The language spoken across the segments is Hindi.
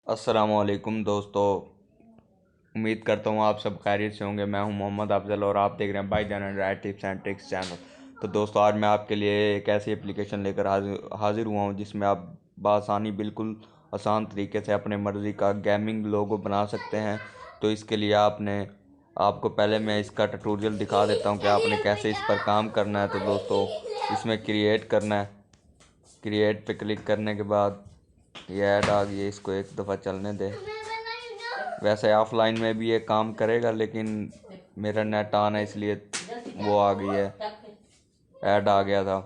अस्सलामुअलैकुम दोस्तों। उम्मीद करता हूँ आप सब खैरियत से होंगे। मैं हूँ मोहम्मद अफजल और आप देख रहे हैं भाईजान Android tips and tricks channel. तो दोस्तों, आज मैं आपके लिए एक ऐसी एप्लीकेशन लेकर हाजिर हुआ हूँ जिसमें आप बआसानी बिल्कुल आसान तरीके से अपने मर्ज़ी का गेमिंग लोगो बना सकते हैं। तो इसके लिए आपको पहले मैं इसका ट्यूटोरियल दिखा देता हूँ कि आपने कैसे इस पर काम करना है। तो दोस्तों, इसमें क्रिएट करना है। क्रिएट पे क्लिक करने के बाद ये ऐड आ गई है, इसको एक दफ़ा चलने दे। वैसे ऑफलाइन में भी ये काम करेगा, लेकिन मेरा नेट ऑन है इसलिए वो आ गई है, ऐड आ गया था।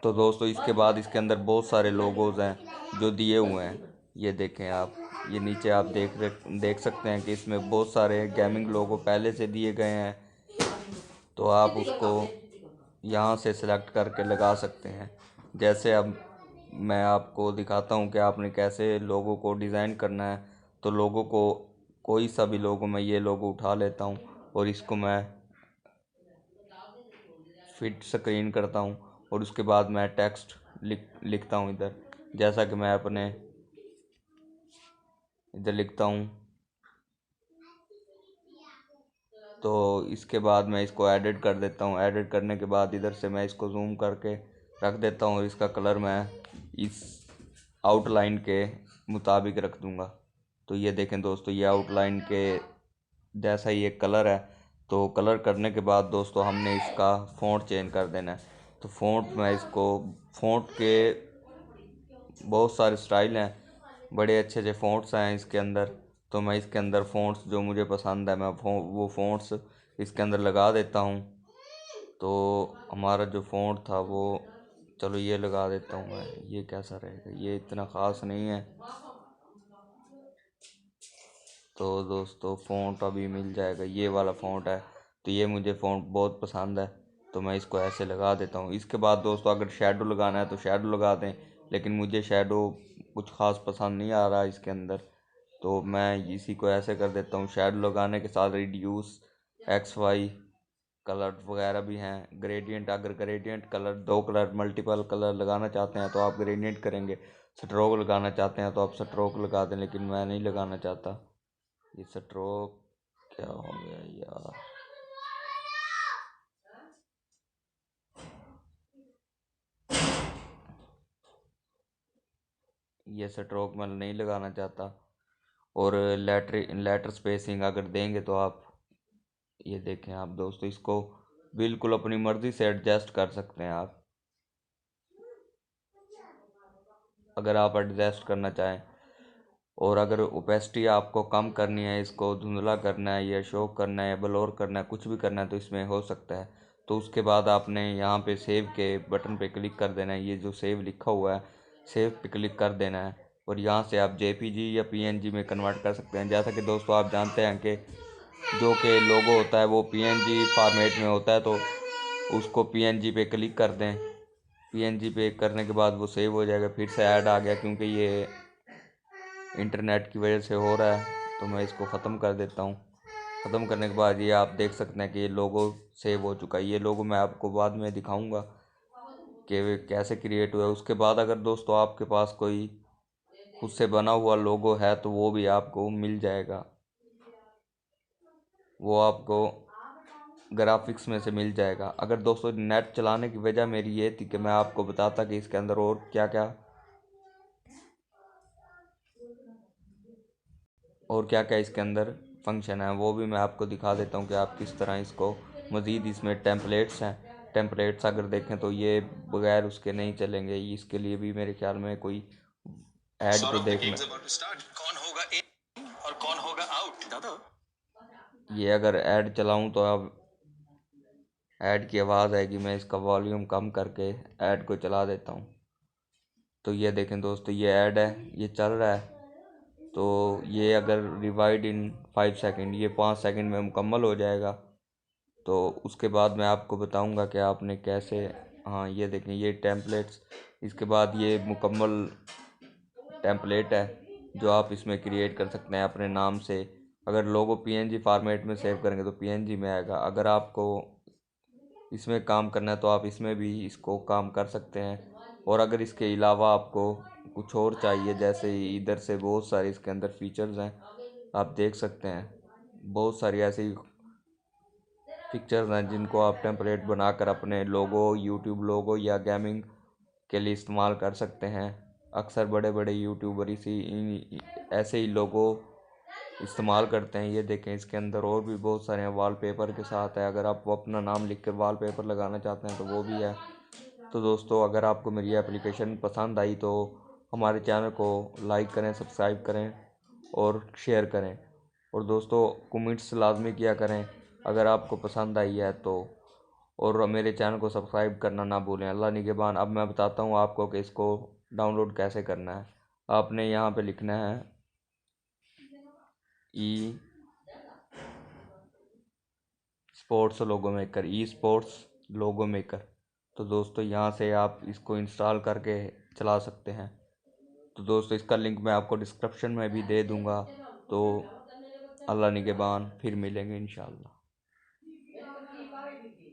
तो दोस्तों, इसके बाद इसके अंदर बहुत सारे लोगोज हैं जो दिए हुए हैं। ये देखें आप, ये नीचे आप देख सकते हैं कि इसमें बहुत सारे गेमिंग लोगो पहले से दिए गए हैं। तो आप उसको यहाँ से सिलेक्ट करके लगा सकते हैं। जैसे अब मैं आपको दिखाता हूँ कि आपने कैसे लोगों को डिज़ाइन करना है। तो लोगों को कोई सा भी लोगो, मैं ये लोगो उठा लेता हूँ और इसको मैं फिट स्क्रीन करता हूँ और उसके बाद मैं टेक्स्ट लिखता हूँ इधर। जैसा कि मैं अपने इधर लिखता हूँ। तो इसके बाद मैं इसको एडिट कर देता हूँ। एडिट करने के बाद इधर से मैं इसको जूम करके रख देता हूँ और इसका कलर मैं इस आउटलाइन के मुताबिक रख दूँगा। तो ये देखें दोस्तों, ये आउटलाइन के जैसा ही एक कलर है। तो कलर करने के बाद दोस्तों, हमने इसका फ़ॉन्ट चेंज कर देना है। तो फ़ॉन्ट के बहुत सारे स्टाइल हैं, बड़े अच्छे अच्छे फ़ॉन्ट्स हैं इसके अंदर। तो मैं इसके अंदर फ़ॉन्ट्स जो मुझे पसंद है, मैं वो फ़ॉन्ट्स इसके अंदर लगा देता हूँ। तो हमारा जो फ़ॉन्ट था वो, चलो ये लगा देता हूँ मैं। ये कैसा रहेगा, ये इतना ख़ास नहीं है। तो दोस्तों, फ़ॉन्ट अभी मिल जाएगा, ये वाला फ़ॉन्ट है। तो ये मुझे फ़ॉन्ट बहुत पसंद है, तो मैं इसको ऐसे लगा देता हूँ। इसके बाद दोस्तों, अगर शेडो लगाना है तो शेडो लगा दें, लेकिन मुझे शेडो कुछ ख़ास पसंद नहीं आ रहा इसके अंदर। तो मैं इसी को ऐसे कर देता हूँ। शेडो लगाने के साथ रिड्यूस, एक्स वाई कलर वगैरह भी हैं। ग्रेडियंट, अगर ग्रेडियंट कलर, दो कलर, मल्टीपल कलर लगाना चाहते हैं तो आप ग्रेडियंट करेंगे। स्ट्रोक लगाना चाहते हैं तो आप स्ट्रोक लगा दें, लेकिन मैं नहीं लगाना चाहता। ये स्ट्रोक क्या हो गया यार। ये स्ट्रोक मैं नहीं लगाना चाहता। और लेटर स्पेसिंग अगर देंगे तो आप ये देखें आप दोस्तों, इसको बिल्कुल अपनी मर्ज़ी से एडजस्ट कर सकते हैं आप, अगर आप एडजस्ट करना चाहें। और अगर ओपेसिटी आपको कम करनी है, इसको धुंधला करना है या शो करना है या ब्लोर करना है, कुछ भी करना है, तो इसमें हो सकता है। तो उसके बाद आपने यहाँ पे सेव के बटन पे क्लिक कर देना है। ये जो सेव लिखा हुआ है, सेव पे क्लिक कर देना है और यहाँ से आप जेपीजी या पीएनजी में कन्वर्ट कर सकते हैं। जैसा कि दोस्तों आप जानते हैं कि जो कि लोगो होता है वो पीएनजी फॉर्मेट में होता है। तो उसको पीएनजी पे क्लिक कर दें। पीएनजी पे करने के बाद वो सेव हो जाएगा। फिर से ऐड आ गया क्योंकि ये इंटरनेट की वजह से हो रहा है, तो मैं इसको ख़त्म कर देता हूँ। ख़त्म करने के बाद ये आप देख सकते हैं कि ये लोगो सेव हो चुका है। ये लोगो मैं आपको बाद में दिखाऊंगा कि वे कैसे क्रिएट हुआ है। उसके बाद अगर दोस्तों आपके पास कोई खुद से बना हुआ लोगो है तो वो भी आपको मिल जाएगा। वो आपको ग्राफिक्स में से मिल जाएगा। अगर दोस्तों नेट चलाने की वजह मेरी ये थी कि मैं आपको बताता कि इसके अंदर और क्या क्या इसके अंदर फंक्शन है, वो भी मैं आपको दिखा देता हूँ कि आप किस तरह इसको मज़ीद। इसमें टेम्पलेट्स हैं। टेम्पलेट्स अगर देखें तो ये बगैर उसके नहीं चलेंगे। इसके लिए भी मेरे ख्याल में कोई ऐड तो देखना। कौन होगा इन और कौन होगा आउट दादा। ये अगर ऐड चलाऊं तो अब ऐड की आवाज़ आएगी। मैं इसका वॉल्यूम कम करके ऐड को चला देता हूँ। तो ये देखें दोस्तों, ये ऐड है, ये चल रहा है। तो ये अगर रिवाइड इन 5 सेकंड, ये 5 सेकंड में मुकम्मल हो जाएगा। तो उसके बाद मैं आपको बताऊंगा कि आपने कैसे। हाँ, ये देखें, ये टेम्पलेट्स। इसके बाद ये मुकम्मल टेम्पलेट है जो आप इसमें क्रिएट कर सकते हैं अपने नाम से। अगर लोगो पीएनजी फॉर्मेट में सेव करेंगे तो पीएनजी में आएगा। अगर आपको इसमें काम करना है तो आप इसमें भी इसको काम कर सकते हैं। और अगर इसके अलावा आपको कुछ और चाहिए, जैसे इधर से बहुत सारे इसके अंदर फीचर्स हैं, आप देख सकते हैं। बहुत सारी ऐसी पिक्चर्स हैं जिनको आप टेम्पलेट बनाकर अपने लोगो, यूट्यूब लोगो या गेमिंग के लिए इस्तेमाल कर सकते हैं। अक्सर बड़े बड़े यूट्यूबर ऐसे ही लोगो इस्तेमाल करते हैं। ये देखें, इसके अंदर और भी बहुत सारे हैं, वॉलपेपर के साथ है। अगर आप वो अपना नाम लिख कर वॉलपेपर लगाना चाहते हैं तो वो भी है। तो दोस्तों, अगर आपको मेरी एप्लीकेशन पसंद आई तो हमारे चैनल को लाइक करें, सब्सक्राइब करें और शेयर करें। और दोस्तों, कमेंट्स लाजमी किया करें अगर आपको पसंद आई है तो। और मेरे चैनल को सब्सक्राइब करना ना भूलें। अल्लाह निगहबान। अब मैं बताता हूँ आपको कि इसको डाउनलोड कैसे करना है। आपने यहाँ पे लिखना है ई स्पोर्ट्स लोगो मेकर, ई स्पोर्ट्स लोगो मेकर। तो दोस्तों, यहाँ से आप इसको इंस्टॉल करके चला सकते हैं। तो दोस्तों, इसका लिंक मैं आपको डिस्क्रिप्शन में भी दे दूँगा। तो अल्लाह निगहबान, फिर मिलेंगे इंशाल्लाह।